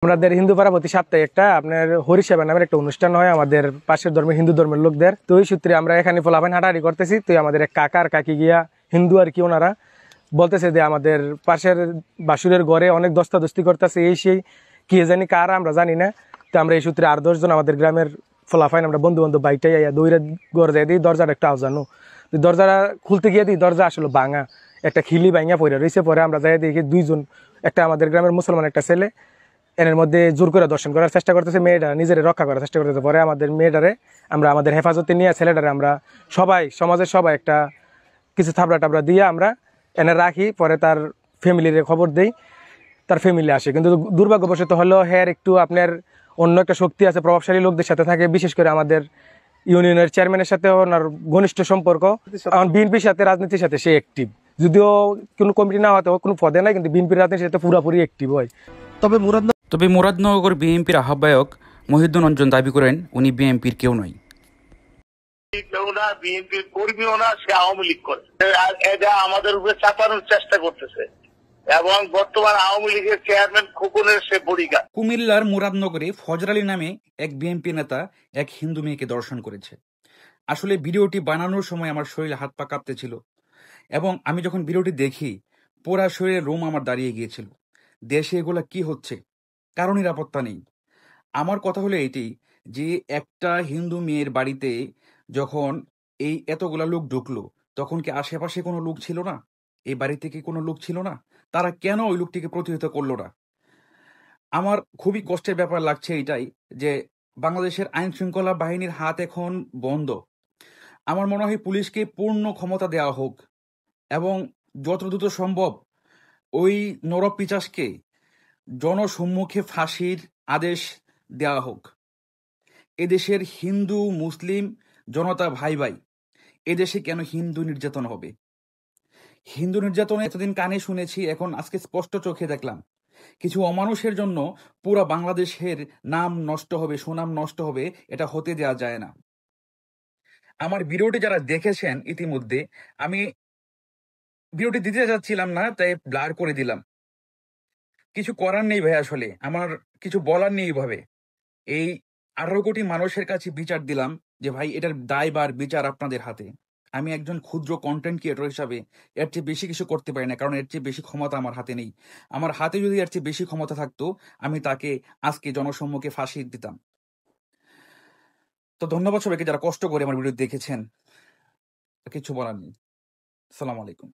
আমাদের হিন্দু পাড়া প্রতি সপ্তাহে একটা আপনার হরিসেবা নামের একটা অনুষ্ঠান হয় আমাদের পাশের ধর্মের হিন্দু ধর্মের লোকদের। তো ওই সূত্রে আমরা এখানে ফলাফান হাঁটাহাঁটি করতেছি। তো আমাদের এক কাকার কাকি গিয়া হিন্দু আর কি, ওনারা বলতেছে যে আমাদের পাশের বাসুরের ঘরে অনেক দস্তাদস্তি করতেছে, এই সেই কি জানি কার, আমরা জানি না। তো আমরা এই সূত্রে 8-10 জন আমাদের গ্রামের ফলাফাইন আমরা বন্ধু বান্ধব বাইকটাই দৌড়ে ঘরে যাই দিই, দরজাটা একটা আওয়াজানো। দরজাটা খুলতে গিয়ে দিই দরজা আসলে ভাঙা, একটা খিলি ভাঙা পড়ে রয়েছে। পরে আমরা যাই দেখি 2 জন, একটা আমাদের গ্রামের মুসলমান একটা ছেলে, এর মধ্যে জোর করে দর্শন করার চেষ্টা করতেছে, মেয়েটা নিজের রক্ষা করার চেষ্টা করতেছে। পরে আমাদের মেয়েটারে আমরা আমাদের হেফাজতে নিয়ে ছেলেটারে আমরা সবাই সমাজের সবাই একটা কিছু থাবড়া টাবড়া দিয়ে আমরা এনে রাখি। পরে তার ফ্যামিলির খবর দেই, তার ফ্যামিলি আসে। কিন্তু দুর্ভাগ্যবশত হলো হ্যার একটু আপনার অন্য একটা শক্তি আছে, প্রভাবশালী লোকদের সাথে থাকে, বিশেষ করে আমাদের ইউনিয়নের চেয়ারম্যানের সাথে ওনার ঘনিষ্ঠ সম্পর্ক। বিএনপির সাথে, রাজনীতির সাথে সে অ্যাক্টিভ, যদিও কোনো কমিটি না হতে কোনো পদে নাই, কিন্তু বিএনপির রাজনীতির সাথে পুরোপুরি অ্যাক্টিভ হয়। তবে মুরাদনগর বিএনপির আহ্বায়ক মহিউদ্দিন অঞ্জন দাবি করেন উনি বিএনপির কেউ নয়। কেউ না, বিএনপির কর্মীও না, সে আওয়ামী লীগ করে। এটা আমাদের উপরে চাপানোর চেষ্টা করতেছে এবং বর্তমান আওয়ামী লীগের চেয়ারম্যান খোকনের সে বডিগার্ড। কুমিল্লার মুরাদনগরে ফজর আলী নামে এক বিএনপি নেতা এক হিন্দু মেয়েকে দর্শন করেছে। আসলে ভিডিওটি বানানোর সময় আমার শরীরে হাত পা কাঁপতেছিল এবং আমি যখন ভিডিওটি দেখি পুরা শরীরে রোম আমার দাঁড়িয়ে গিয়েছিল। দেশে এগুলা কি হচ্ছে, কারো নিরাপত্তা নেই। আমার কথা হলো এইটি যে একটা হিন্দু মেয়ের বাড়িতে যখন এই এতগুলা লোক ঢুকলো, তখন কি আশেপাশে কোনো লোক ছিল না? এই বাড়িতে কি কোনো লোক ছিল না? তারা কেন ওই লোকটিকে প্রতিহত করলো না? আমার খুবই কষ্টের ব্যাপার লাগছে এটাই যে বাংলাদেশের আইন শৃঙ্খলা বাহিনীর হাত এখন বন্ধ। আমার মনে হয় পুলিশকে পূর্ণ ক্ষমতা দেওয়া হোক এবং যত দ্রুত সম্ভব ওই নরপিচাসকে জনসম্মুখে ফাঁসির আদেশ দেওয়া হোক। এদেশের হিন্দু মুসলিম জনতা ভাই ভাই, এদেশে কেন হিন্দু নির্যাতন হবে? হিন্দু নির্যাতন এতদিন কানে শুনেছি, এখন আজকে স্পষ্ট চোখে দেখলাম। কিছু অমানুষের জন্য পুরো বাংলাদেশের নাম নষ্ট হবে, সুনাম নষ্ট হবে, এটা হতে দেওয়া যায় না। আমার ভিডিওটি যারা দেখেছেন ইতিমধ্যে, আমি ভিডিওটি দিতে যাচ্ছিলাম না, তাই ব্লার করে দিলাম। কিছু করার নেই ভাই, আসলে আমার কিছু বলার নেই ভাবে। এই 18 কোটি মানুষের কাছে বিচার দিলাম যে ভাই এটার দায়ভার বিচার আপনাদের হাতে। আমি একজন ক্ষুদ্র কন্টেন্ট ক্রিয়েটর হিসাবে এর চেয়ে বেশি কিছু করতে পারি না, কারণ এর চেয়ে বেশি ক্ষমতা আমার হাতে নেই। আমার হাতে যদি এর চেয়ে বেশি ক্ষমতা থাকতো, আমি তাকে আজকে জনসম্মুখে ফাঁসি দিতাম। তো ধন্যবাদ সবাইকে যারা কষ্ট করে আমার ভিডিও দেখেছেন। কিছু বলার নেই। আসসালামু আলাইকুম।